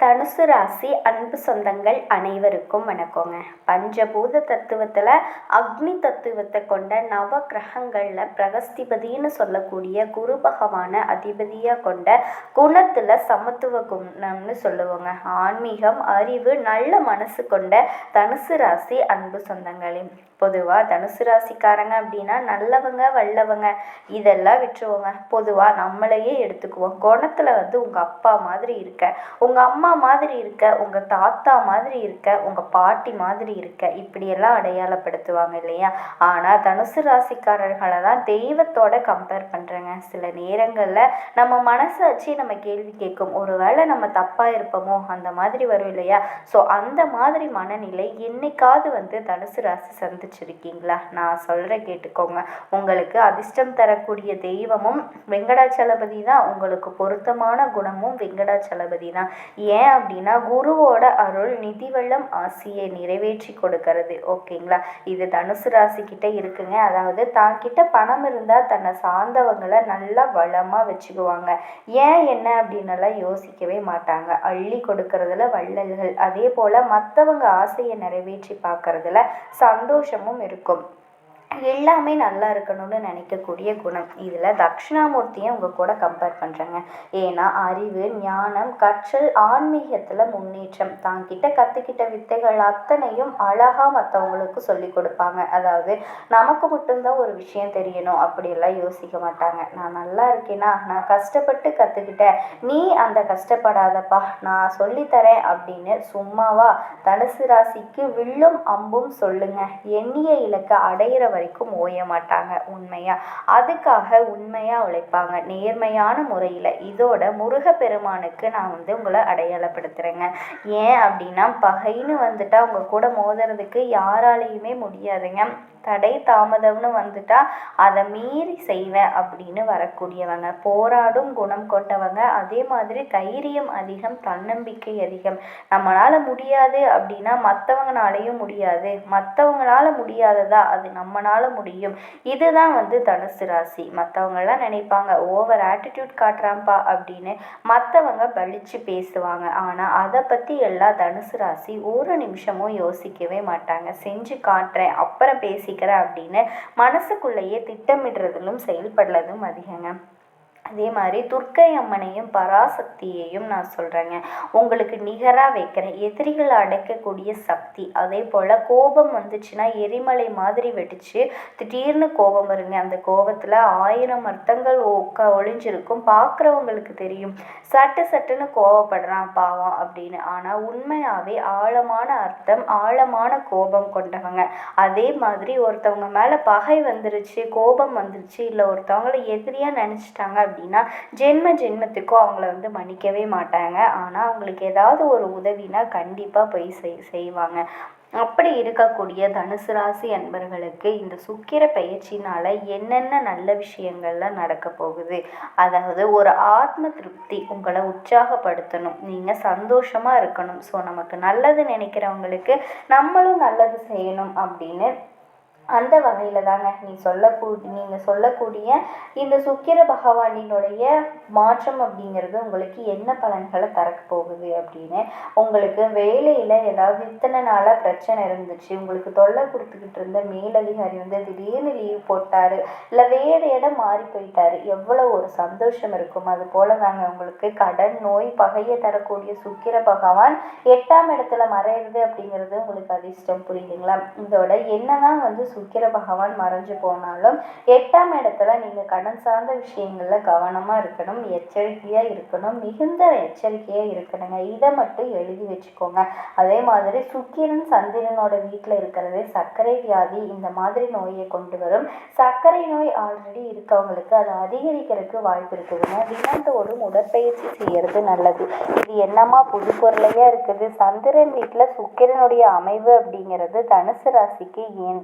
தனுசு ராசி அன்பு சொந்தங்கள் அனைவருக்கும் வணக்கங்க. பஞ்சபூத தத்துவத்தில் அக்னி தத்துவத்தை கொண்ட நவ கிரகங்களில் பிரகஸ்திபதினு சொல்லக்கூடிய குரு பகவான அதிபதியாக கொண்ட குணத்தில் சமத்துவ குணம்னு சொல்லுவோங்க. ஆன்மீகம், அறிவு, நல்ல மனசு கொண்ட தனுசு ராசி அன்பு சொந்தங்களே. பொதுவாக தனுசு ராசிக்காரங்க அப்படின்னா நல்லவங்க, வல்லவங்க இதெல்லாம் விட்டுருவோங்க. பொதுவாக நம்மளையே எடுத்துக்குவோம். குணத்தில் உங்கள் அப்பா மாதிரி இருக்க, உங்கள் அம்மா மாதிரி இருக்க, உங்கள் தாத்தா மாதிரி இருக்க, உங்கள் பாட்டி மாதிரி இருக்க, இப்படியெல்லாம் அடையாளப்படுத்துவாங்க இல்லையா? ஆனால் தனுசு ராசிக்காரர்களை தான் தெய்வத்தோட கம்பேர் பண்ணுறேங்க. சில நேரங்களில் நம்ம மனசை வச்சு நம்ம கேள்வி கேட்கும், ஒருவேளை நம்ம தப்பாக இருப்போமோ அந்த மாதிரி வரும் இல்லையா? ஸோ அந்த மாதிரி மனநிலை என்னைக்காவது தனுசு ராசி சந்திச்சிருக்கீங்களா? நான் சொல்கிறேன், கேட்டுக்கோங்க. உங்களுக்கு அதிர்ஷ்டம் தரக்கூடிய தெய்வமும் வெங்கடாச்சலபதி தான், உங்களுக்கு பொருத்தமான குணமும் வெங்கடாச்சலபதி தான். ஏன் அப்படின்னா குருவோட அருள் நிதி வெள்ளம் ஆசையை நிறைவேற்றி கொடுக்கறது. ஓகேங்களா? இது தனுசு ராசி கிட்ட இருக்குங்க. அதாவது தான் கிட்ட பணம் இருந்தால் தன்னை சார்ந்தவங்களை நல்லா வளமாக வச்சுக்குவாங்க. ஏன் என்ன அப்படின்னெல்லாம் யோசிக்கவே மாட்டாங்க. அள்ளி கொடுக்கறதுல வள்ளல்கள். அதே போல் மற்றவங்க ஆசையை நிறைவேற்றி பார்க்கறதுல சந்தோஷமும் இருக்கும். எல்லாமே நல்லா இருக்கணும்னு நினைக்கக்கூடிய குணம். இதில் தட்சிணாமூர்த்தியை உங்கள் கூட கம்பேர் பண்ணுறேங்க. ஏன்னா அறிவு, ஞானம், கற்றல், ஆன்மீகத்தில் முன்னேற்றம், தாங்கிட்ட கற்றுக்கிட்ட வித்தைகள் அத்தனையும் அழகாக மற்றவங்களுக்கு சொல்லி கொடுப்பாங்க. அதாவது நமக்கு மட்டும்தான் ஒரு விஷயம் தெரியணும் அப்படியெல்லாம் யோசிக்க மாட்டாங்க. நான் நல்லா இருக்கேனா, நான் கஷ்டப்பட்டு கற்றுக்கிட்டேன், நீ அந்த கஷ்டப்படாதப்பா, நான் சொல்லித்தரேன் அப்படின்னு சும்மாவா தனுசு ராசிக்கு வில்லும் அம்பும் சொல்லுங்க. எண்ணிய இலக்கை அடையிற வரைக்கும் ஓய மாட்டாங்க. அதுக்காக உண்மையா உழைப்பாங்க, நேர்மையான முறையில். இதோட முருகப்பெருமானுக்கு நான் உங்களை அடையாளப்படுத்துறேங்க. ஏன் அப்படின்னா பகைன்னு வந்துட்டா உங்க கூட மோதுறதுக்கு யாராலையுமே முடியாதுங்க. தடை தாமதம்னு வந்துட்டா அதை மீறி செய்வேன் அப்படின்னு வரக்கூடியவங்க. போராடும் குணம் கொண்டவங்க. அதே மாதிரி தைரியம் அதிகம், தன்னம்பிக்கை அதிகம். நம்மளால முடியாது அப்படின்னா மற்றவங்களாலையும் முடியாது, மற்றவங்களால முடியாததா அது நம்மளால முடியும். இதுதான் தனுசு ராசி. மற்றவங்கெல்லாம் நினைப்பாங்க ஓவர் ஆட்டிடியூட் காட்டுறான்ப்பா அப்படின்னு மற்றவங்க பழிச்சு பேசுவாங்க. ஆனால் அதை பற்றி எல்லா தனுசு ராசி ஒரு நிமிஷமும் யோசிக்கவே மாட்டாங்க. செஞ்சு காட்டுறேன், அப்புறம் பேசிக்கிறேன் அப்படின்னு மனசுக்குள்ளேயே திட்டமிடுறதிலும் செயல்படுறதும் அதிகங்க. அதே மாதிரி துர்க்கை அம்மனையும் பராசக்தியையும் நான் சொல்கிறேங்க. உங்களுக்கு நிகராக வைக்கிறேன். எதிரிகளை அடைக்கக்கூடிய சக்தி. அதே போல் கோபம் வந்துச்சுன்னா எரிமலை மாதிரி வெடிச்சு திடீர்னு கோபம் வருங்க. அந்த கோபத்தில் 1000 அர்த்தங்கள் ஒளிஞ்சிருக்கும். பார்க்குறவங்களுக்கு தெரியும் சட்டுன்னு கோபப்படுறான் பாவம் அப்படின்னு. ஆனால் உண்மையாகவே ஆழமான அர்த்தம், ஆழமான கோபம் கொண்டவங்க. அதே மாதிரி ஒருத்தவங்க மேலே பகை வந்துருச்சு, கோபம் வந்துருச்சு, இல்லை ஒருத்தவங்களை எதிரியாக நினச்சிட்டாங்க அப்படின்னா ஜென்மத்துக்கும் அவங்கள மன்னிக்கவே மாட்டாங்க. ஆனால் அவங்களுக்கு ஏதாவது ஒரு உதவினா கண்டிப்பாக போய் செய்வாங்க. அப்படி இருக்கக்கூடிய தனுசு ராசி அன்பர்களுக்கு இந்த சுக்கிர பயிற்சினால் என்னென்ன நல்ல விஷயங்கள்லாம் நடக்க போகுது, அதாவது ஒரு ஆத்ம திருப்தி, உங்களை உற்சாகப்படுத்தணும், நீங்கள் சந்தோஷமாக இருக்கணும். ஸோ நமக்கு நல்லது நினைக்கிறவங்களுக்கு நம்மளும் நல்லது செய்யணும் அப்படின்னு அந்த வகையில் தாங்க நீங்கள் சொல்லக்கூடிய இந்த சுக்கிர பகவானினுடைய மாற்றம் அப்படிங்கிறது உங்களுக்கு என்ன பலன்களை தரக்க போகுது அப்படின்னு. உங்களுக்கு வேலையில் ஏதாவது இத்தனை நாளாக பிரச்சனை இருந்துச்சு, உங்களுக்கு தொல்லை கொடுத்துக்கிட்டு இருந்த மேலதிகாரி திடீர்னு லீவ் போட்டார், இல்லை வேறு இடம் மாறி போயிட்டார், எவ்வளோ ஒரு சந்தோஷம் இருக்கும். அது போல தாங்க உங்களுக்கு கடன், நோய், பகையை தரக்கூடிய சுக்கிர பகவான் 8ஆம் இடத்துல மறையிறது அப்படிங்கிறது உங்களுக்கு அதிர்ஷ்டம். புரியுதுங்களா? இதோட என்னதான் சுக்கிர பகவான் மறைஞ்சு போனாலும் 8ஆம் இடத்துல நீங்கள் கடன் சார்ந்த விஷயங்களில் கவனமாக இருக்கணும், எச்சரிக்கையாக இருக்கணும், மிகுந்த எச்சரிக்கையாக இருக்கணுங்க. இதை மட்டும் எழுதி வச்சுக்கோங்க. அதே மாதிரி சுக்கிரன் சந்திரனோட வீட்டில் இருக்கிறது சர்க்கரை வியாதி, இந்த மாதிரி நோயை கொண்டு வரும். சர்க்கரை நோய் ஆல்ரெடி இருக்கவங்களுக்கு அதை அதிகரிக்கிறதுக்கு வாய்ப்பு இருக்குதுங்க. தினந்தோறும் உடற்பயிற்சி செய்யறது நல்லது. இது என்னமா புது பொருளையா இருக்குது? சந்திரன் வீட்டில் சுக்கிரனுடைய அமைவு அப்படிங்கிறது தனுசு ராசிக்கு ஏன்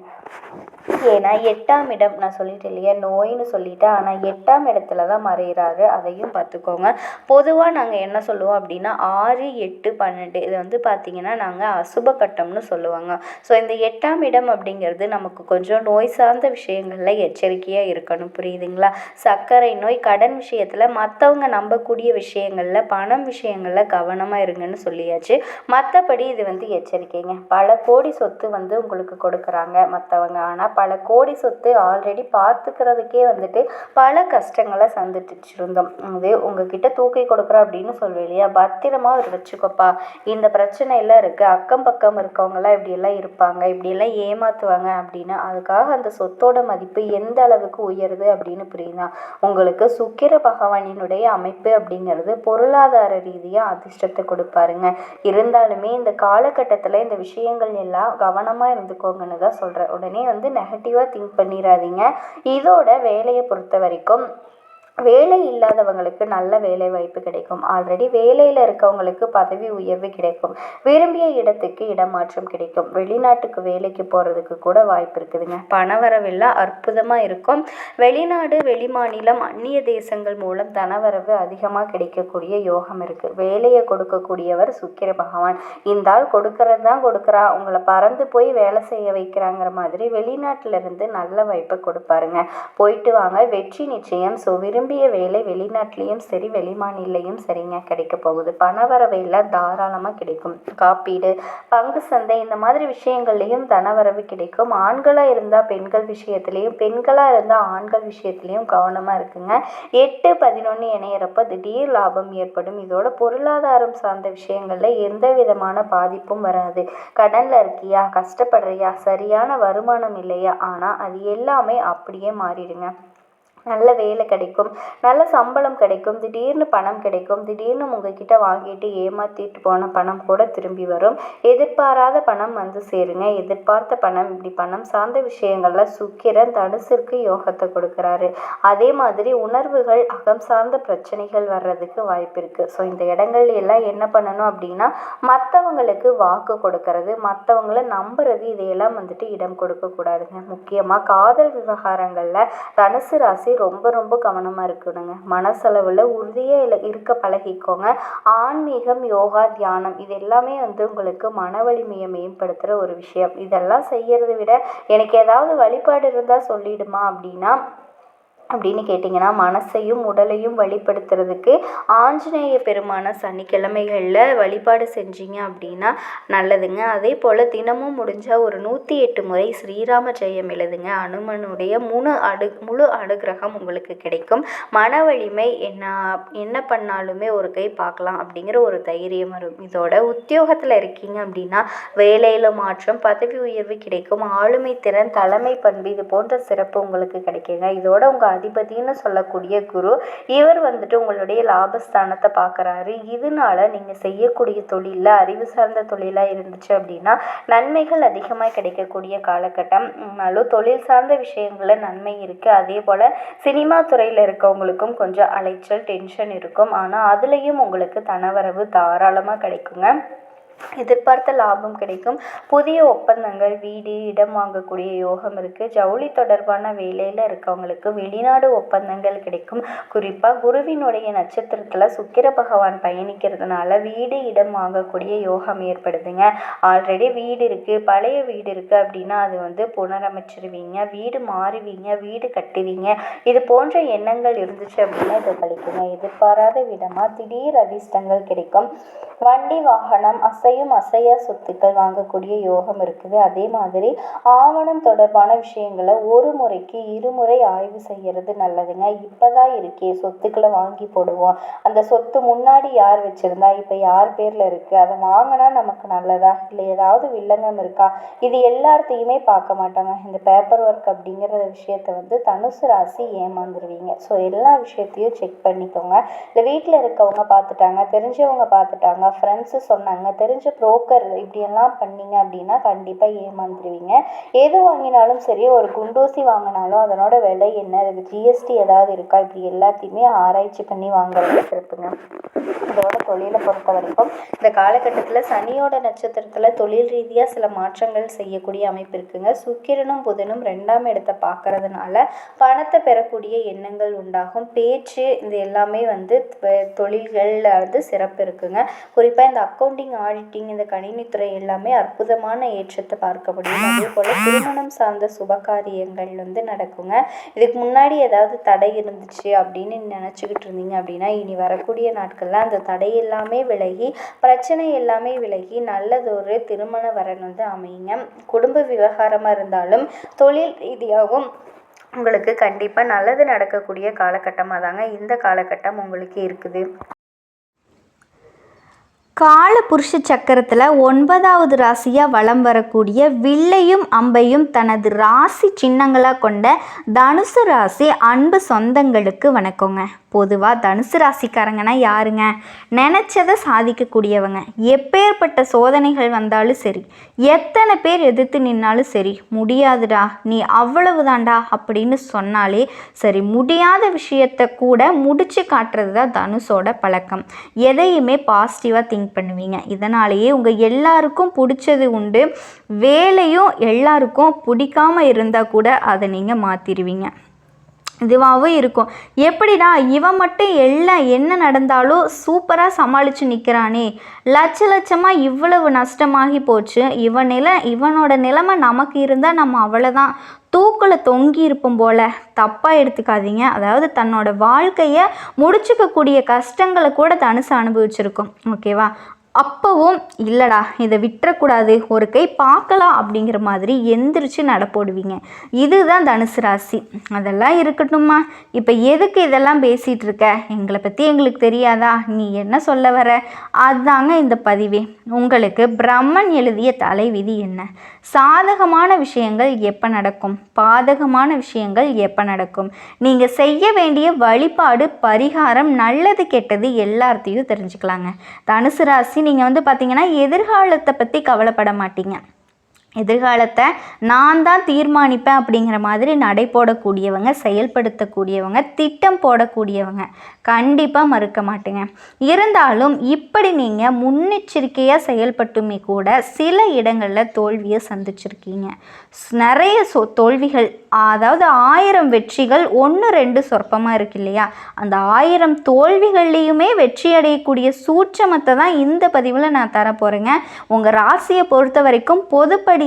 ஏன்னா 8ஆம் இடம் நான் சொல்லிட்டேன் இல்லையா, நோயின்னு சொல்லிட்டேன். ஆனால் 8ஆம் இடத்துல தான் மறைகிறாரு, அதையும் பார்த்துக்கோங்க. பொதுவாக நாங்கள் என்ன சொல்லுவோம் அப்படின்னா 6, 8, 12 இது வந்து பார்த்திங்கன்னா நாங்கள் அசுப கட்டம்னு சொல்லுவாங்க. ஸோ இந்த 8ஆம் இடம் அப்படிங்கிறது நமக்கு கொஞ்சம் நோய் சார்ந்த விஷயங்களில் எச்சரிக்கையாக இருக்கணும், புரியுதுங்களா? சர்க்கரை நோய், கடன் விஷயத்தில், மற்றவங்க நம்பக்கூடிய விஷயங்களில், பணம் விஷயங்களில் கவனமாக இருங்கன்னு சொல்லியாச்சு. மற்றபடி இது வந்து எச்சரிக்கைங்க. பல கோடி சொத்து வந்து உங்களுக்கு கொடுக்குறாங்க மற்றவங்க, ஆனால் பல கோடி சொத்து ஆல்ரெடி பார்த்துக்கிறதுக்கே வந்துட்டு பல கஷ்டங்களை சந்திச்சிருந்தோம். அது உங்ககிட்ட தூக்கி கொடுக்குறோம் அப்படின்னு சொல்லுவேன் இல்லையா, பத்திரமா ஒரு வச்சுக்கோப்பா, இந்த பிரச்சனை எல்லாம் இருக்குது, அக்கம் பக்கம் இருக்கவங்களாம் இப்படியெல்லாம் இருப்பாங்க, இப்படியெல்லாம் ஏமாற்றுவாங்க அப்படின்னு. அதுக்காக அந்த சொத்தோட மதிப்பு எந்த அளவுக்கு உயருது அப்படின்னு புரியுதா? உங்களுக்கு சுக்கிர பகவானினுடைய அமைப்பு அப்படிங்கிறது பொருளாதார ரீதியாக அதிர்ஷ்டத்தை கொடுப்பாருங்க. இருந்தாலுமே இந்த காலகட்டத்தில் இந்த விஷயங்கள் எல்லாம் கவனமாக இருந்துக்கோங்கன்னு தான் சொல்கிறேன். உடனே வந்து நெகட்டிவாக திங்க் பண்ணிடாதீங்க. இதோட வேலையை பொறுத்த வரைக்கும் வேலை இல்லாதவங்களுக்கு நல்ல வேலை வாய்ப்பு கிடைக்கும். ஆல்ரெடி வேலையில் இருக்கவங்களுக்கு பதவி உயர்வு கிடைக்கும். விரும்பிய இடத்துக்கு இடமாற்றம் கிடைக்கும். வெளிநாட்டுக்கு வேலைக்கு போகிறதுக்கு கூட வாய்ப்பு இருக்குதுங்க. பணவரவெல்லாம் அற்புதமாக இருக்கும். வெளிநாடு, வெளிமாநிலம், அந்நிய தேசங்கள் மூலம் தனவரவு அதிகமாக கிடைக்கக்கூடிய யோகம் இருக்குது. வேலையை கொடுக்கக்கூடியவர் சுக்கிர பகவான். இந்த ஆள் கொடுக்கறது தான் கொடுக்குறா, உங்களை பறந்து போய் வேலை செய்ய வைக்கிறாங்கிற மாதிரி வெளிநாட்டிலிருந்து நல்ல வாய்ப்பை கொடுப்பாருங்க. போயிட்டு வாங்க, வெற்றி நிச்சயம். ஸோ விரும்பிய வேலை வெளிநாட்டிலையும் சரி வெளிமாநிலையும் சரிங்க கிடைக்க போகுது. பணவரவையில் தாராளமாக கிடைக்கும். காப்பீடு, பங்கு சந்தை இந்த மாதிரி விஷயங்கள்லையும் தனவரவு கிடைக்கும். ஆண்களாக இருந்தால் பெண்கள் விஷயத்துலையும், பெண்களாக இருந்தால் ஆண்கள் விஷயத்துலையும் கவனமாக இருக்குங்க. 8, 11 இணையிறப்ப திடீர் லாபம் ஏற்படும். இதோட பொருளாதாரம் சார்ந்த விஷயங்களில் எந்த விதமான பாதிப்பும் வராது. கடனில் இருக்கியா, கஷ்டப்படுறியா, சரியான வருமானம் இல்லையா, ஆனால் அது எல்லாமே அப்படியே மாறிடுங்க. நல்ல வேலை கிடைக்கும், நல்ல சம்பளம் கிடைக்கும், திடீர்னு பணம் கிடைக்கும். திடீர்னு உங்ககிட்ட வாங்கிட்டு ஏமாற்றிட்டு போன பணம் கூட திரும்பி வரும். எதிர்பாராத பணம் வந்து சேருங்க. எதிர்பார்த்த பணம், இப்படி பணம் சார்ந்த விஷயங்களில் சுக்கிரன் தனுசிற்கு யோகத்தை கொடுக்குறாரு. அதே மாதிரி உணர்வுகள், அகம் சார்ந்த பிரச்சனைகள் வர்றதுக்கு வாய்ப்பு இருக்குது. ஸோ இந்த இடங்கள் எல்லாம் என்ன பண்ணணும் அப்படின்னா, மற்றவங்களுக்கு வாக்கு கொடுக்கறது, மற்றவங்கள நம்புறது, இதையெல்லாம் வந்துட்டு இடம் கொடுக்கக்கூடாதுங்க. முக்கியமாக காதல் விவகாரங்களில் தனுசு ராசி ரொம்ப ரொம்ப கவனமாக இருக்கணுங்க. மனசளவில் உறுதியாக இருக்க பழகிக்கோங்க. ஆன்மீகம், யோகா, தியானம் இது எல்லாமே வந்து உங்களுக்கு மன வலிமையை மேம்படுத்துகிற ஒரு விஷயம். இதெல்லாம் செய்யறதை விட எனக்கு ஏதாவது வழிபாடு இருந்தால் சொல்லிடுமா அப்படின்னு கேட்டிங்கன்னா, மனசையும் உடலையும் வழிபடுத்துறதுக்கு ஆஞ்சநேய பெருமான சனிக்கிழமைகளில் வழிபாடு செஞ்சீங்க அப்படின்னா நல்லதுங்க. அதே போல் தினமும் முடிஞ்சால் ஒரு 108 முறை ஸ்ரீராம ஜெயம் எழுதுங்க. அனுமனுடைய முழு அனுகிரகம் உங்களுக்கு கிடைக்கும். மன வலிமை என்ன பண்ணாலுமே ஒரு கை பார்க்கலாம் அப்படிங்கிற ஒரு தைரியம் வரும். இதோட உத்தியோகத்தில் இருக்கீங்க அப்படின்னா வேலையில் மாற்றம், பதவி உயர்வு கிடைக்கும். ஆளுமை திறன், தலைமை பண்பு இது போன்ற சிறப்பு உங்களுக்கு கிடைக்குங்க. இதோட உங்கள் அதிபதினு சொல்லக்கூடிய குரு, இவர் வந்துட்டு உங்களுடைய லாபஸ்தானத்தை பார்க்குறாரு. இதனால நீங்கள் செய்யக்கூடிய தொழிலில், அறிவு சார்ந்த தொழிலாக இருந்துச்சு அப்படின்னா நன்மைகள் அதிகமாக கிடைக்கக்கூடிய காலகட்டம். தொழில் சார்ந்த விஷயங்களில் நன்மை இருக்குது. அதே போல் சினிமா துறையில் இருக்கவங்களுக்கும் கொஞ்சம் அலைச்சல், டென்ஷன் இருக்கும். ஆனால் அதுலேயும் உங்களுக்கு தனவரவு தாராளமாக கிடைக்குங்க. எதிர்பார்த்த லாபம் கிடைக்கும். புதிய ஒப்பந்தங்கள், வீடு, இடம் வாங்கக்கூடிய யோகம் இருக்குது. ஜவுளி தொடர்பான வேலையில் இருக்கவங்களுக்கு வெளிநாடு ஒப்பந்தங்கள் கிடைக்கும். குறிப்பாக குருவினுடைய நட்சத்திரத்தில் சுக்கிர பகவான் பயணிக்கிறதுனால வீடு, இடம் வாங்கக்கூடிய யோகம் ஏற்படுதுங்க. ஆல்ரெடி வீடு இருக்குது, பழைய வீடு இருக்குது அப்படின்னா அது வந்து புனரமைச்சிருவீங்க, வீடு மாறுவீங்க, வீடு கட்டுவீங்க. இது போன்ற எண்ணங்கள் இருந்துச்சு அப்படின்னா இதை கழிக்குங்க. எதிர்பாராத விதமாக திடீர் அதிர்ஷ்டங்கள் கிடைக்கும். வண்டி, வாகனம், அசையா சொத்துக்கள் வாங்கக்கூடிய யோகம் இருக்குது. அதே மாதிரி ஆவணம் தொடர்பான விஷயங்களை ஒரு முறைக்கு 2 முறை ஆய்வு செய்யறது நல்லதுங்க. இப்போதான் இருக்கே சொத்துக்களை வாங்கி போடுவோம், அந்த சொத்து முன்னாடி யார் வச்சுருந்தா இப்போ யார் பேரில் இருக்குது, அதை வாங்கினா நமக்கு நல்லதா இல்லை ஏதாவது வில்லங்கம் இருக்கா, இது எல்லாத்தையுமே பார்க்க மாட்டாங்க. இந்த பேப்பர் ஒர்க் அப்படிங்கிற விஷயத்த வந்து தனுசு ராசி ஏமாந்துருவீங்க. ஸோ எல்லா விஷயத்தையும் செக் பண்ணிக்கோங்க. இல்லை வீட்டில் இருக்கவங்க பார்த்துட்டாங்க, தெரிஞ்சவங்க பார்த்துட்டாங்க, ஃப்ரெண்ட்ஸு சொன்னாங்க, தெரிஞ்ச புரோக்கர் இப்படியெல்லாம் பண்ணீங்க அப்படின்னா கண்டிப்பாக ஏமாந்துருவீங்க. எது வாங்கினாலும் சரி, ஒரு குண்டூசி வாங்கினாலும் அதனோட விலை என்ன, அதுக்கு ஜிஎஸ்டி ஏதாவது இருக்கா, இப்படி எல்லாத்தையுமே ஆராய்ச்சி பண்ணி வாங்குறது சிறப்புங்க. இதோட தொழிலை பொறுத்த வரைக்கும் இந்த காலகட்டத்தில் சனியோட நட்சத்திரத்தில் தொழில் ரீதியாக சில மாற்றங்கள் செய்யக்கூடிய அமைப்பு இருக்குங்க. சுக்கிரனும் புதனும் 2ஆம் இடத்தை பார்க்கறதுனால பணத்தை பெறக்கூடிய எண்ணங்கள் உண்டாகும். பேச்சு இது எல்லாமே வந்து தொழில்களில் வந்து சிறப்பு இருக்குங்க. குறிப்பாக இந்த அக்கௌண்டிங், ஆடிட்டிங், இந்த கணினித்துறை எல்லாமே அற்புதமான ஏற்றத்தை பார்க்க முடியும். அதே போல் திருமணம் சார்ந்த சுபகாரியங்கள் வந்து நடக்குங்க. இதுக்கு முன்னாடி ஏதாவது தடை இருந்துச்சு அப்படின்னு நினச்சிக்கிட்டு இருந்தீங்க அப்படின்னா இனி வரக்கூடிய நாட்களில் அந்த தடை எல்லாமே விலகி, பிரச்சனை எல்லாமே விலகி நல்லதொரு திருமண வரன் வந்து அமையுங்க. குடும்ப விவகாரமாக இருந்தாலும் தொழில் ரீதியாகவும் உங்களுக்கு கண்டிப்பாக நல்லது நடக்கக்கூடிய காலகட்டமாக தாங்க இந்த காலகட்டம் உங்களுக்கு இருக்குது. கால புருஷ சக்கரத்தில் 9வது ராசியாக வலம் வரக்கூடிய வில்லையும் அம்பையும் தனது ராசி சின்னங்களாக கொண்ட தனுசு ராசி அன்பு சொந்தங்களுக்கு வணக்கங்க. பொதுவாக தனுசு ராசிக்காரங்கன்னா யாருங்க? நினச்சதை சாதிக்கக்கூடியவங்க. எப்பேற்பட்ட சோதனைகள் வந்தாலும் சரி, எத்தனை பேர் எதிர்த்து நின்னாலும் சரி, முடியாதுடா நீ அவ்வளவுதான்டா அப்படின்னு சொன்னாலே சரி, முடியாத விஷயத்தை கூட முடிச்சு காட்டுறது தான் தனுஷோட பழக்கம். எதையுமே பாசிட்டிவாக திங்க் பண்ணுவீங்க. இதனாலேயே உங்கள் எல்லாருக்கும் பிடிச்சது உண்டு. வேலையும் எல்லாருக்கும் பிடிக்காமல் இருந்தால் கூட அதை நீங்கள் மாற்றிடுவீங்க. இதுவாகவும் இருக்கும். எப்படிடா இவன் மட்டும் எல்லாம் என்ன நடந்தாலும் சூப்பராக சமாளித்து நிற்கிறானே, லட்சமாக இவ்வளவு நஷ்டமாகி போச்சு, இவனோட நிலைமை நமக்கு இருந்தால் நம்ம அவ்வளோதான் தூக்கில் தொங்கி இருப்போம் போல். தப்பாக எடுத்துக்காதீங்க. அதாவது தன்னோட வாழ்க்கையை முடிச்சுக்கக்கூடிய கஷ்டங்களை கூட தனுசு அனுபவிச்சிருக்கும். ஓகேவா? அப்போவும் இல்லைடா இதை விட்டுறக்கூடாது, ஒரு கை பார்க்கலாம் அப்படிங்கிற மாதிரி எந்திரிச்சு நடப்போடுவீங்க. இதுதான் தனுசு ராசி. அதெல்லாம் இருக்கட்டும்மா, இப்போ எதுக்கு இதெல்லாம் பேசிகிட்டு இருக்க? எங்களை பற்றி எங்களுக்கு தெரியாதா? நீ என்ன சொல்ல வர? அதுதாங்க இந்த பதிவே. உங்களுக்கு பிரம்மன் எழுதிய தலைவிதி என்ன? சாதகமான விஷயங்கள் எப்போ நடக்கும், பாதகமான விஷயங்கள் எப்போ நடக்கும், நீங்கள் செய்ய வேண்டிய வழிபாடு, பரிகாரம், நல்லது கெட்டது எல்லாத்தையும் தெரிஞ்சுக்கலாங்க. தனுசு ராசி நீங்கள் வந்து பார்த்தீங்கன்னா எதிர்காலத்தை பற்றி கவலைப்பட மாட்டீங்க. எதிர்காலத்தை நான் தான் தீர்மானிப்பேன் அப்படிங்கிற மாதிரி நடை போடக்கூடியவங்க, செயல்படுத்தக்கூடியவங்க, திட்டம் போடக்கூடியவங்க. கண்டிப்பாக மறுக்க மாட்டேங்க. இருந்தாலும் இப்படி நீங்கள் முன்னெச்சரிக்கையாக செயல்பட்டுமே கூட சில இடங்களில் தோல்வியை சந்திச்சிருக்கீங்க. நிறைய தோல்விகள், அதாவது 1000 வெற்றிகள் 1-2 சொற்பமாக இருக்கு இல்லையா? அந்த 1000 தோல்விகள்லேயுமே வெற்றி அடையக்கூடிய சூட்சமத்தை தான் இந்த பதிவில் நான் தர போகிறேங்க. உங்கள் ராசியை பொறுத்த வரைக்கும் பொதுப்படியான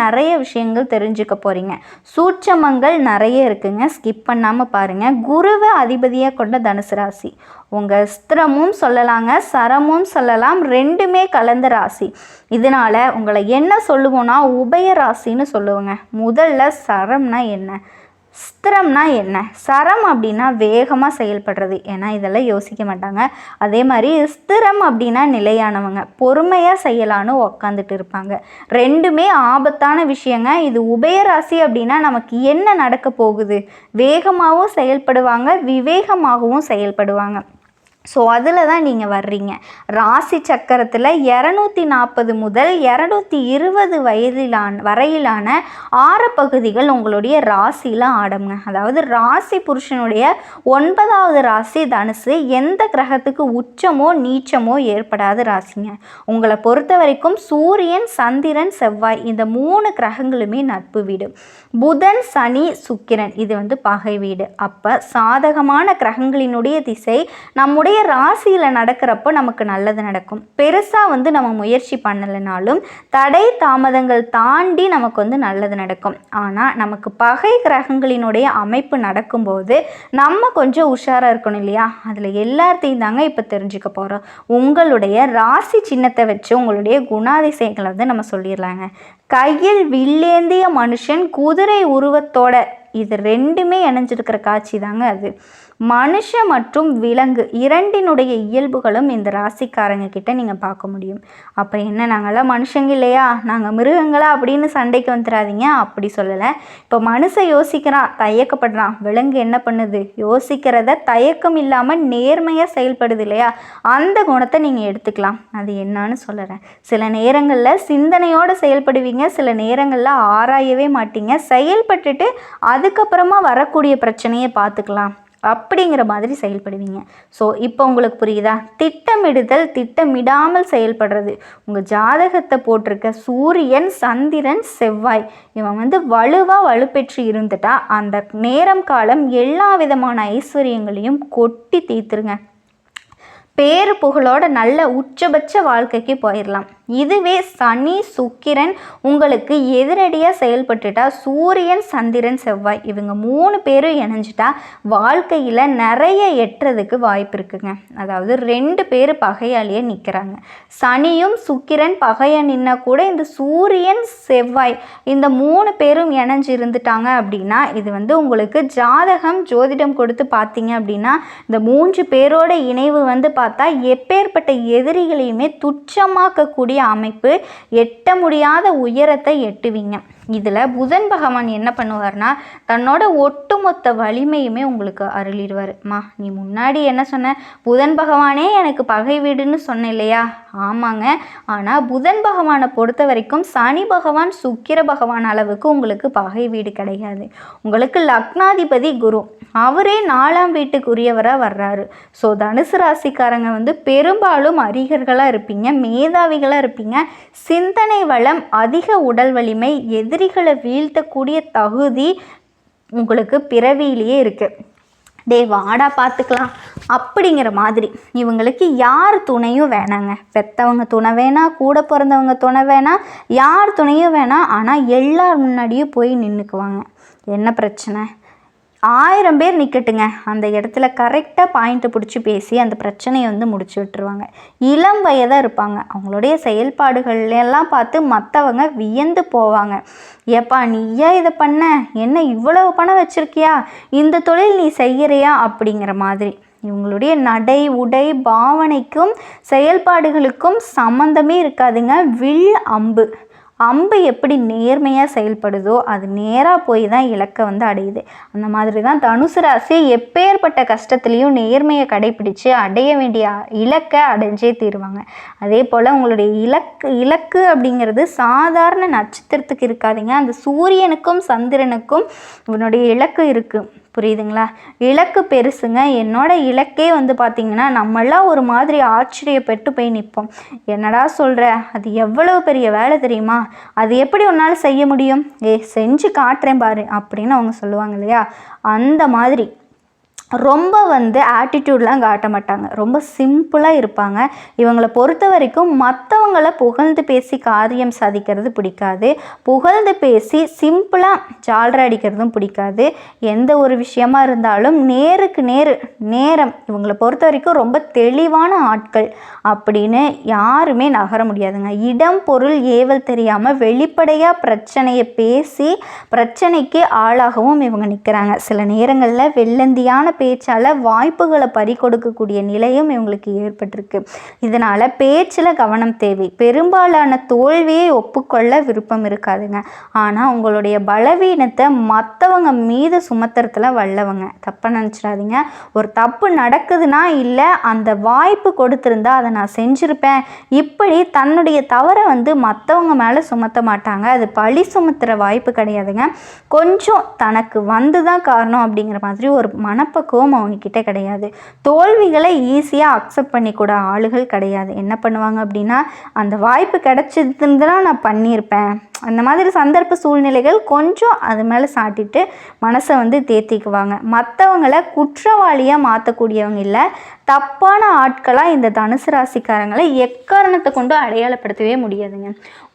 நிறைய விஷயங்கள் தெரிஞ்சுக்க போகிறீங்க. சூட்சமங்கள் நிறைய இருக்குங்க, ஸ்கிப் பண்ணாமல் பாருங்கள். குருவை அதிபதியாக கொண்ட தனுசு ராசி. உங்கள் ஸ்திரமும் சொல்லலாங்க, சரமும் சொல்லலாம், ரெண்டுமே கலந்த ராசி. இதனால் உங்களை என்ன சொல்லுவோன்னா உபய ராசின்னு சொல்லுவோங்க. முதல்ல சரம்னா என்ன, ஸ்திரம்னா என்ன? சரம் அப்படின்னா வேகமாக செயல்படுறது, ஏன்னா இதெல்லாம் யோசிக்க மாட்டாங்க. அதே மாதிரி ஸ்திரம் அப்படின்னா நிலையானவங்க, பொறுமையாக செய்யலான்னு உக்காந்துட்டு இருப்பாங்க. ரெண்டுமே ஆபத்தான விஷயங்க. இது உபயராசி அப்படின்னா நமக்கு என்ன நடக்க போகுது? வேகமாகவும் செயல்படுவாங்க, விவேகமாகவும் செயல்படுவாங்க. ஸோ அதில் தான் நீங்கள் வர்றீங்க. ராசி சக்கரத்தில் 240 முதல் 220 வரையிலான 6 பகுதிகள் உங்களுடைய ராசியில் ஆடுங்க. அதாவது ராசி புருஷனுடைய 9வது ராசி தனுசு. எந்த கிரகத்துக்கு உச்சமோ நீச்சமோ ஏற்படாத ராசிங்க. உங்களை பொறுத்த வரைக்கும் சூரியன், சந்திரன், செவ்வாய் இந்த 3 கிரகங்களுமே நட்பு வீடு. புதன், சனி, சுக்கிரன் இது வந்து பகை வீடு. அப்போ சாதகமான கிரகங்களினுடைய திசை நம்முடைய ராசியில் நடக்கிறப்போ நமக்கு நல்லது நடக்கும். பெருசாக வந்து நம்ம முயற்சி பண்ணலைனாலும் தடை தாமதங்கள் தாண்டி நமக்கு வந்து நல்லது நடக்கும். ஆனால் நமக்கு பகை கிரகங்களினுடைய அமைப்பு நடக்கும்போது நம்ம கொஞ்சம் உஷாராக இருக்கணும் இல்லையா? அதில் எல்லாத்தையும் தாங்க இப்போ தெரிஞ்சுக்க போகிறோம். உங்களுடைய ராசி சின்னத்தை வச்சு உங்களுடைய குணாதிசயங்களை வந்து நம்ம சொல்லிடலாங்க. கையில் வில்லேந்திய மனுஷன், குதிரை உருவத்தோட, இது ரெண்டுமே இணைஞ்சிருக்கிற காட்சி தாங்க அது. மனுஷன் மற்றும் விலங்கு இரண்டினுடைய இயல்புகளும் இந்த ராசிக்காரங்க கிட்ட நீங்கள் பார்க்க முடியும். அப்போ என்ன, நாங்கள்லாம் மனுஷங்க இல்லையா, நாங்கள் மிருகங்களா அப்படின்னு சண்டைக்கு வந்துடாதீங்க, அப்படி சொல்லலை. இப்போ மனுஷன் யோசிக்கிறான், தயக்கப்படுறான், விலங்கு என்ன பண்ணுது, யோசிக்கிறத தயக்கம் இல்லாமல் நேர்மையாக செயல்படுது இல்லையா, அந்த குணத்தை நீங்கள் எடுத்துக்கலாம். அது என்னன்னு சொல்லுறேன். சில நேரங்களில் சிந்தனையோடு செயல்படுவீங்க, சில நேரங்களில் ஆராயவே மாட்டீங்க, செயல்பட்டுட்டு அதுக்கப்புறமா வரக்கூடிய பிரச்சனையை பார்த்துக்கலாம் அப்படிங்கிற மாதிரி செயல்படுவீங்க. ஸோ இப்போ உங்களுக்கு புரியுதா? திட்டமிடுதல், திட்டமிடாமல் செயல்படுறது. உங்கள் ஜாதகத்தை போட்டிருக்க சூரியன், சந்திரன், செவ்வாய் இவன் வலுப்பெற்று இருந்துட்டா அந்த நேரம் காலம் எல்லா விதமான ஐஸ்வர்யங்களையும் கொட்டி தீர்த்துருங்க. பேரு புகழோட நல்ல உச்சபட்ச வாழ்க்கைக்கு போயிடலாம். இதுவே சனி, சுக்கிரன் உங்களுக்கு எதிரடியாக செயல்பட்டுட்டா, சூரியன், சந்திரன், செவ்வாய் இவங்க 3 பேரும் இணைஞ்சிட்டா வாழ்க்கையில் நிறைய எட்டுறதுக்கு வாய்ப்பு இருக்குங்க. அதாவது 2 பேர் பகையாளியே நிற்கிறாங்க. சனியும் சுக்கிரன் பகையை நின்னா கூட இந்த சூரியன், செவ்வாய் இந்த 3 பேரும் இணைஞ்சு இருந்துட்டாங்க அப்படின்னா, இது உங்களுக்கு ஜாதகம் ஜோதிடம் கொடுத்து பார்த்தீங்க அப்படின்னா, இந்த 3 பேரோட இணைவு பார்த்தா எப்பேற்பட்ட எதிரிகளையுமே துச்சமாக்கக்கூடிய அமைப்பு, எட்ட முடியாத உயரத்தை எட்டுவீங்க. இதில் புதன் பகவான் என்ன பண்ணுவார்னா, தன்னோட ஒட்டுமொத்த வலிமையுமே உங்களுக்கு அருளிடுவார்மா. நீ முன்னாடி என்ன சொன்ன, புதன் பகவானே எனக்கு பகை வீடுன்னு சொன்ன இல்லையா? ஆமாங்க. ஆனால் புதன் பகவானை பொறுத்த வரைக்கும் சனி பகவான், சுக்கிர பகவான் அளவுக்கு உங்களுக்கு பகை வீடு கிடையாது. உங்களுக்கு லக்னாதிபதி குரு, அவரே 4ஆம் வீட்டுக்குரியவராக வர்றாரு. ஸோ தனுசு ராசிக்காரங்க பெரும்பாலும் அறிஞர்களாக இருப்பீங்க, மேதாவிகளாக இருப்பீங்க, சிந்தனை வளம், அதிக உடல் வலிமை, எதிரிகளை வீழ்த்தக்கூடிய தகுதி உங்களுக்கு பிறவியிலேயே இருக்குது. வாடா பார்த்துக்கலாம் அப்படிங்கிற மாதிரி. இவங்களுக்கு யார் துணையும் வேணாங்க. பெற்றவங்க துணை வேணாம், கூட பிறந்தவங்க துணை வேணாம், யார் துணையும் வேணாம். ஆனால் எல்லார் முன்னாடியும் போய் நின்றுக்குவாங்க. என்ன பிரச்சனை, 1000 பேர் நிற்கட்டுங்க, அந்த இடத்துல கரெக்டாக பாயிண்ட்டை பிடிச்சி பேசி அந்த பிரச்சனையை முடிச்சு விட்டுருவாங்க. இளம் வயதாக இருப்பாங்க. அவங்களுடைய செயல்பாடுகள் எல்லாம் பார்த்து மற்றவங்க வியந்து போவாங்க. ஏப்பா நீயா இதை பண்ண, என்ன இவ்வளவு பணம் வச்சுருக்கியா, இந்த தொழில் நீ செய்கிறியா அப்படிங்கிற மாதிரி. இவங்களுடைய நடை, உடை, பாவனைக்கும் செயல்பாடுகளுக்கும் சம்மந்தமே இருக்காதுங்க. வில் அம்பு அம்பு எப்படி நேர்மையாக செயல்படுதோ அது நேராக போய் தான் இலக்கை அடையுது. அந்த மாதிரி தான் தனுசு ராசி எப்பேற்பட்ட கஷ்டத்துலேயும் நேர்மையை கடைப்பிடிச்சு அடைய வேண்டிய இலக்கை அடைஞ்சே தீருவாங்க. அதே போல் உங்களுடைய இலக்கு அப்படிங்கிறது சாதாரண நட்சத்திரத்துக்கு இருக்காதுங்க. அந்த சூரியனுக்கும் சந்திரனுக்கும் இவனுடைய இலக்கு இருக்குது. புரியுதுங்களா? இலக்கு பெருசுங்க. என்னோட இலக்கே பார்த்திங்கன்னா நம்மளாம் ஒரு மாதிரி ஆச்சரியப்பட்டு போய் நிற்போம். என்னடா சொல்கிற, அது எவ்வளவு பெரிய வேலை தெரியுமா, அது எப்படி உன்னால் செய்ய முடியும், செஞ்சு காட்டுறேன் பாரு அப்படின்னு அவங்க சொல்லுவாங்க இல்லையா? அந்த மாதிரி ரொம்ப ஆட்டிடியூட்லாம் காட்ட மாட்டாங்க. ரொம்ப சிம்பிளாக இருப்பாங்க. இவங்களை பொறுத்த வரைக்கும் மற்றவங்கள புகழ்ந்து பேசி காரியம் சாதிக்கிறது பிடிக்காது. புகழ்ந்து பேசி சிம்பிளாக ஜால்ரை அடிக்கிறதும் பிடிக்காது. எந்த ஒரு விஷயமா இருந்தாலும் நேருக்கு நேரம் இவங்களை பொறுத்த வரைக்கும் ரொம்ப தெளிவான ஆட்கள் அப்படின்னு யாருமே நகர முடியாதுங்க. இடம் பொருள் ஏவல் தெரியாமல் வெளிப்படையாக பிரச்சனையை பேசி பிரச்சனைக்கு ஆளாகவும் இவங்க நிற்கிறாங்க. சில நேரங்களில் வெள்ளந்தியான பேச்சால் வாய்ப்புகளை பறி கொடுக்கக்கூடிய நிலையும் இவங்களுக்கு ஏற்பட்டிருக்கு. இதனால் பேச்சில் கவனம் தேவை. பெரும்பாலான தோல்வியை ஒப்புக்கொள்ள விருப்பம் இருக்காதுங்க. ஆனால் உங்களுடைய பலவீனத்தை மற்றவங்க மீது சுமத்துறதுல வல்லவங்க. தப்பாக நினச்சிடாதீங்க. ஒரு தப்பு நடக்குதுன்னா, இல்லை அந்த வாய்ப்பு கொடுத்துருந்தா அதை நான் செஞ்சுருப்பேன், இப்படி தன்னுடைய தவறை மற்றவங்க மேலே சுமத்த மாட்டாங்க. அது பழி சுமத்துற வாய்ப்பு கிடையாதுங்க. கொஞ்சம் தனக்கு தான் காரணம் அப்படிங்கிற மாதிரி ஒரு மனப்பக்குவம் அவங்கக்கிட்ட கிடையாது. தோல்விகளை ஈஸியாக அக்செப்ட் பண்ணிக்கூட ஆளுகள் கிடையாது. என்ன பண்ணுவாங்க அப்படின்னா, அந்த வாய்ப்பு கிடைச்சதுன்னா நான் பண்ணியிருப்பேன், அந்த மாதிரி சந்தர்ப்ப சூழ்நிலைகள் கொஞ்சம் அது மேலே சாட்டிட்டு மனசை தேத்திக்குவாங்க. மற்றவங்களை குற்றவாளியாக மாற்றக்கூடியவங்க இல்லை, தப்பான ஆட்களாக இந்த தனுசு ராசிக்காரங்களை எக்காரணத்தை கொண்டு அடையாளப்படுத்தவே முடியாதுங்க.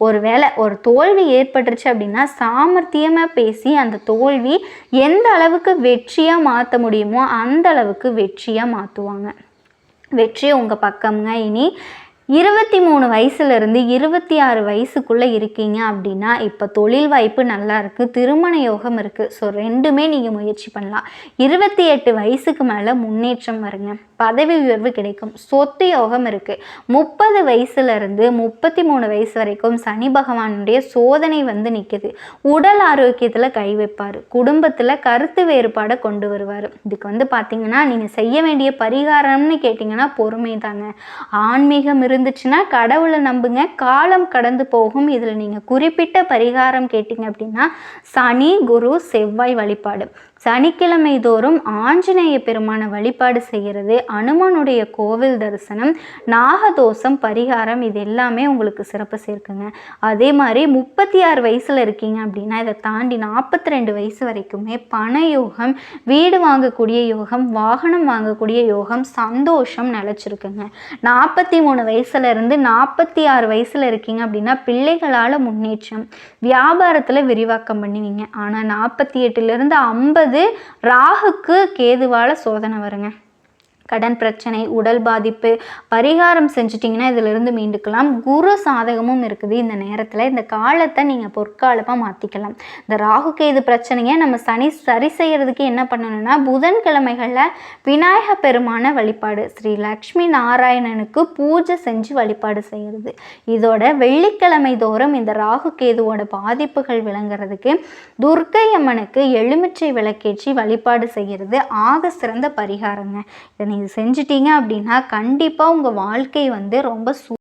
ஒருவேளை ஒரு தோல்வி ஏற்பட்டுருச்சு அப்படின்னா சாமர்த்தியமாக பேசி அந்த தோல்வி எந்த அளவுக்கு வெற்றியாக மாற்ற முடியுமோ அந்த அளவுக்கு வெற்றியாக மாற்றுவாங்க. வெற்றி உங்கள் பக்கம்ங்க. இனி 23 வயசுலேருந்து 26 வயசுக்குள்ளே இருக்கீங்க அப்படின்னா இப்போ தொழில் வாய்ப்பு நல்லா இருக்குது, திருமண யோகம் இருக்குது. ஸோ ரெண்டுமே நீங்கள் முயற்சி பண்ணலாம். 28 வயசுக்கு மேலே முன்னேற்றம் வருங்க, பதவி உயர்வு கிடைக்கும், சொத்து யோகம் இருக்குது. 30 வயசுலேருந்து 33 வயசு வரைக்கும் சனி பகவானுடைய சோதனை வந்து நிற்குது. உடல் ஆரோக்கியத்தில் கை வைப்பார், குடும்பத்தில் கருத்து வேறுபாடை கொண்டு வருவார். இதுக்கு வந்து பார்த்திங்கன்னா நீங்கள் செய்ய வேண்டிய பரிகாரம்னு கேட்டிங்கன்னா பொறுமை தாங்க. ஆன்மீகம் இருந்துச்சுன்னா கடவுளை நம்புங்க, காலம் கடந்து போகும். இதில் நீங்கள் குறிப்பிட்ட பரிகாரம் கேட்டிங்க அப்படின்னா சனி, குரு, செவ்வாய் வழிபாடு, சனிக்கிழமை தோறும் ஆஞ்சநேய பெருமான வழிபாடு செய்கிறது, அனுமனுடைய கோவில் தரிசனம், நாகதோஷம் பரிகாரம், இது எல்லாமே உங்களுக்கு சிறப்பு சேர்க்குங்க. அதே மாதிரி 36 வயசில் இருக்கீங்க அப்படின்னா இதை தாண்டி 42 வயசு வரைக்குமே பண யோகம், வீடு வாங்கக்கூடிய யோகம், வாகனம் வாங்கக்கூடிய யோகம், சந்தோஷம் நிலச்சிருக்குங்க. 43 வயசுலேருந்து 46 வயசில் இருக்கீங்க அப்படின்னா பிள்ளைகளால் முன்னேற்றம், வியாபாரத்தில் விரிவாக்கம் பண்ணுவீங்க. ஆனால் 48லேருந்து 50 ராகுக்கு கேதுவால சோதனை வருங்க. கடன் பிரச்சனை, உடல் பாதிப்பு, பரிகாரம் செஞ்சிட்டிங்கன்னா இதிலிருந்து மீண்டுக்கலாம். குரு சாதகமும் இருக்குது. இந்த நேரத்தில் இந்த காலத்தை நீங்கள் பொற்காலமாக மாற்றிக்கலாம். இந்த ராகு கேது பிரச்சனையை நம்ம சரி செய்கிறதுக்கு என்ன பண்ணணும்னா புதன்கிழமைகளில் விநாயக பெருமான வழிபாடு, ஸ்ரீ லக்ஷ்மி நாராயணனுக்கு பூஜை செஞ்சு வழிபாடு செய்கிறது. இதோட வெள்ளிக்கிழமை தோறும் இந்த ராகு கேதுவோட பாதிப்புகள் விளங்குறதுக்கு துர்க்கை அம்மனுக்கு எலுமிச்சை விளக்கேற்றி வழிபாடு செய்கிறது ஆக சிறந்த பரிகாரங்க. இதை நீங்கள் செஞ்சிட்டீங்க அப்படின்னா கண்டிப்பாக உங்கள் வாழ்க்கை வந்து ரொம்ப